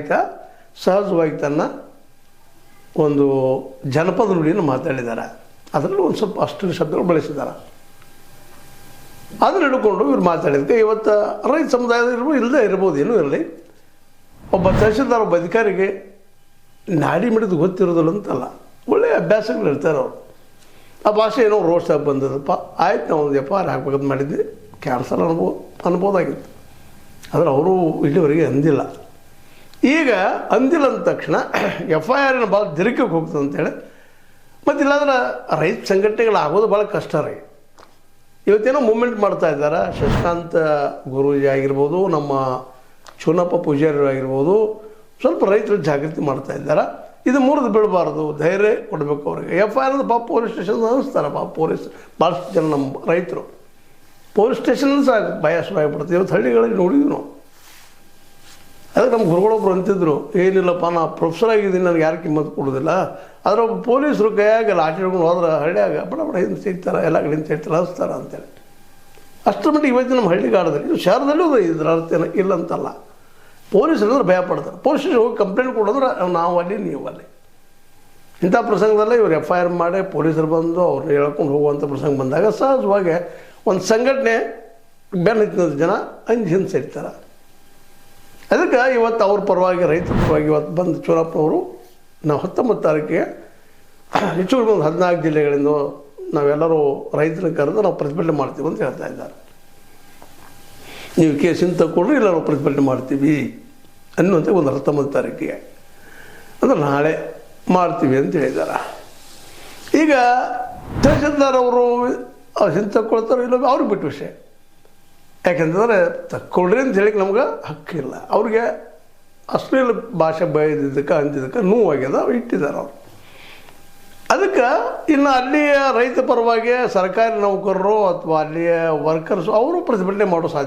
ರೈತ ಸಹಜವಾಗಿ ತನ್ನ ಒಂದು ಜನಪದ ನುಡಿಯನ್ನು ಮಾತಾಡಿದ್ದಾರೆ. ಅದರಲ್ಲಿ ಒಂದು ಸ್ವಲ್ಪ ಅಷ್ಟು ಶಬ್ದಗಳು ಬಳಸಿದ್ದಾರೆ. ಅದನ್ನು ಹಿಡ್ಕೊಂಡು ಇವ್ರು ಮಾತಾಡಿದಕ್ಕೆ ಇವತ್ತು ರೈತ ಸಮುದಾಯದ ಇಲ್ಲದೆ ಇರ್ಬೋದು, ಏನೂ ಇರಲಿ. ಒಬ್ಬ ತಹಸೀಲ್ದಾರ್ ಒಬ್ಬ ಅಧಿಕಾರಿಗೆ ನಾಡಿ ಮಿಡಿದು ಗೊತ್ತಿರೋದಿಲ್ಲ ಅಂತಲ್ಲ, ಒಳ್ಳೆಯ ಅಭ್ಯಾಸಗಳು ಇರ್ತಾರೆ ಅವರು. ಆ ಭಾಷೆ ಏನೋ ರೋಡ್ಸಾಗಿ ಬಂದದಪ್ಪ, ಆಯ್ತು ನಾವು ಒಂದು ಎಫ್ ಐ ಆರ್ ಹಾಕ್ಬೇಕಂತ ಮಾಡಿದ್ವಿ, ಕ್ಯಾನ್ಸಲ್ ಅನ್ಬೋದಾಗಿತ್ತು. ಆದರೆ ಅವರು ಇಲ್ಲಿವರೆಗೆ ಅಂದಿಲ್ಲ. ಈಗ ಅಂದಿಲ್ಲ ಅಂದ ತಕ್ಷಣ ಎಫ್ ಐ ಆರಿನ ಭಾಳ ದಿರಕಕ್ಕೆ ಹೋಗ್ತದೆ ಅಂತೇಳಿ, ಮತ್ತು ಇಲ್ಲಾಂದ್ರೆ ರೈತ ಸಂಘಟನೆಗಳಾಗೋದು ಭಾಳ ಕಷ್ಟ ರೀ. ಇವತ್ತೇನೋ ಮೂಮೆಂಟ್ ಮಾಡ್ತಾ ಇದ್ದಾರೆ. ಶಶಿಕಾಂತ್ ಗುರೂಜಿ ಆಗಿರ್ಬೋದು, ನಮ್ಮ ಚುನಪ್ಪ ಪೂಜಾರಿ ಆಗಿರ್ಬೋದು, ಸ್ವಲ್ಪ ರೈತರು ಜಾಗೃತಿ ಮಾಡ್ತಾ ಇದ್ದಾರೆ. ಇದು ಮುರಿದು ಬೀಳಬಾರ್ದು, ಧೈರ್ಯ ಕೊಡಬೇಕು ಅವ್ರಿಗೆ. ಎಫ್ ಐ ಆರ್ ಪಾಪ ಪೊಲೀಸ್ ಸ್ಟೇಷನ್ ಅನ್ನಿಸ್ತಾರೆ. ಪಾಪ ಪೊಲೀಸ್ ಭಾಳಷ್ಟು ಜನ ನಮ್ಮ ರೈತರು ಪೊಲೀಸ್ ಸ್ಟೇಷನ್ ಸಾಕು ಭಯಸ್ವಾಗಿಬಿಡ್ತೀವಿ. ಇವತ್ತು ಹಳ್ಳಿಗಳಲ್ಲಿ ನೋಡಿದ್ವಿ ನಾವು. ಅದಕ್ಕೆ ನಮ್ಮ ಗುರುಗಳೊಬ್ರು ಅಂತಿದ್ರು, ಏನಿಲ್ಲಪ್ಪ ನಾ ಪ್ರೊಫೆಸರ್ ಆಗಿದ್ದೀನಿ, ನನಗೆ ಯಾರು ಕಿಮ್ಮತ್ತು ಕೊಡೋದಿಲ್ಲ. ಆದರೆ ಒಬ್ಬ ಪೊಲೀಸರು ಕೈಯಾಗ ಲಾಠಿ ಹಿಡ್ಕೊಂಡು ಹೋದ್ರೆ ಹಳ್ಳಿಯಾಗ ಬಡ ಬಡ ಹಿಂದೆ ಸಿಗ್ತಾರೆ, ಎಲ್ಲ ಕಡೆಯಿಂದ ಸಿಗ್ತಾರೆ, ಹರಿಸ್ತಾರೆ ಅಂತೇಳಿ. ಅಷ್ಟರ ಮಟ್ಟಿಗೆ ಇವತ್ತು ನಮ್ಮ ಹಳ್ಳಿಗಾಡದಲ್ಲಿ, ಇದು ಶಹರದಲ್ಲೂ ಇದ್ರ ಅರ್ಥ ಇಲ್ಲ ಅಂತಲ್ಲ. ಪೊಲೀಸರು ಅಂದ್ರೆ ಭಯ ಪಡ್ತಾರೆ. ಪೊಲೀಸ್ ಸ್ಟೇಷನ್ ಹೋಗಿ ಕಂಪ್ಲೇಂಟ್ ಕೊಡೋದ್ರೆ ನಾವು ಅಲ್ಲಿ ನೀವು ಅಲ್ಲಿ. ಇಂಥ ಪ್ರಸಂಗದಲ್ಲೇ ಇವ್ರು ಎಫ್ ಐ ಆರ್ ಮಾಡಿ ಪೊಲೀಸರು ಬಂದು ಅವ್ರನ್ನ ಹೇಳ್ಕೊಂಡು ಹೋಗುವಂಥ ಪ್ರಸಂಗ ಬಂದಾಗ ಸಹಜವಾಗಿ ಒಂದು ಸಂಘಟನೆ ಬೆನ್ನ ಹತ್ತಿದ ಜನ ಹಿಂದೆ ಸೇರ್ತಾರೆ. ಅದಕ್ಕೆ ಇವತ್ತು ಅವ್ರ ಪರವಾಗಿ, ರೈತರ ಪರವಾಗಿ ಇವತ್ತು ಬಂದು ಚೂರಪ್ಪನವರು ನಾವು 19 ತಾರೀಕಿಗೆ ಹೆಚ್ಚು ಒಂದು 14 ಜಿಲ್ಲೆಗಳಿಂದ ನಾವೆಲ್ಲರೂ ರೈತರನ್ನ ಕರೆದು ನಾವು ಪ್ರತಿಭಟನೆ ಮಾಡ್ತೀವಿ ಅಂತ ಹೇಳ್ತಾ ಇದ್ದಾರೆ. ನೀವು ಕೇಸಿನ ತಗೊಂಡ್ರೆ ಇಲ್ಲ ನಾವು ಪ್ರತಿಭಟನೆ ಮಾಡ್ತೀವಿ ಅನ್ನುವಂಥ ಒಂದು 19 ತಾರೀಕಿಗೆ ಅಂದ್ರೆ ನಾಳೆ ಮಾಡ್ತೀವಿ ಅಂತ ಹೇಳಿದ್ದಾರೆ. ಈಗ ತಹಸೀಲ್ದಾರ್ ಅವರು ಹಿಂದೆ ತಗೊಳ್ತಾರೋ ಇಲ್ಲ ಅವ್ರಿಗೆ ಬಿಟ್ಟು ವಿಷಯ. ಯಾಕೆಂತಂದರೆ ತಕ್ಕೊಳ್ರಿ ಅಂತ ಹೇಳಿಕ್ಕೆ ನಮ್ಗೆ ಹಕ್ಕಿಲ್ಲ. ಅವ್ರಿಗೆ ಅಶ್ಲೀಲ ಭಾಷೆ ಬೈದಿದ್ದಕ್ಕೆ ಅಂದಿದ್ದಕ್ಕೆ ನೋವಾಗ್ಯದ ಇಟ್ಟಿದ್ದಾರೆ ಅವರು. ಅದಕ್ಕೆ ಇನ್ನು ಅಲ್ಲಿಯ ರೈತ ಪರವಾಗಿ ಸರ್ಕಾರಿ ನೌಕರರು ಅಥವಾ ಅಲ್ಲಿಯ ವರ್ಕರ್ಸು ಅವರು ಪ್ರತಿಭಟನೆ ಮಾಡೋ ಸಾಧ್ಯ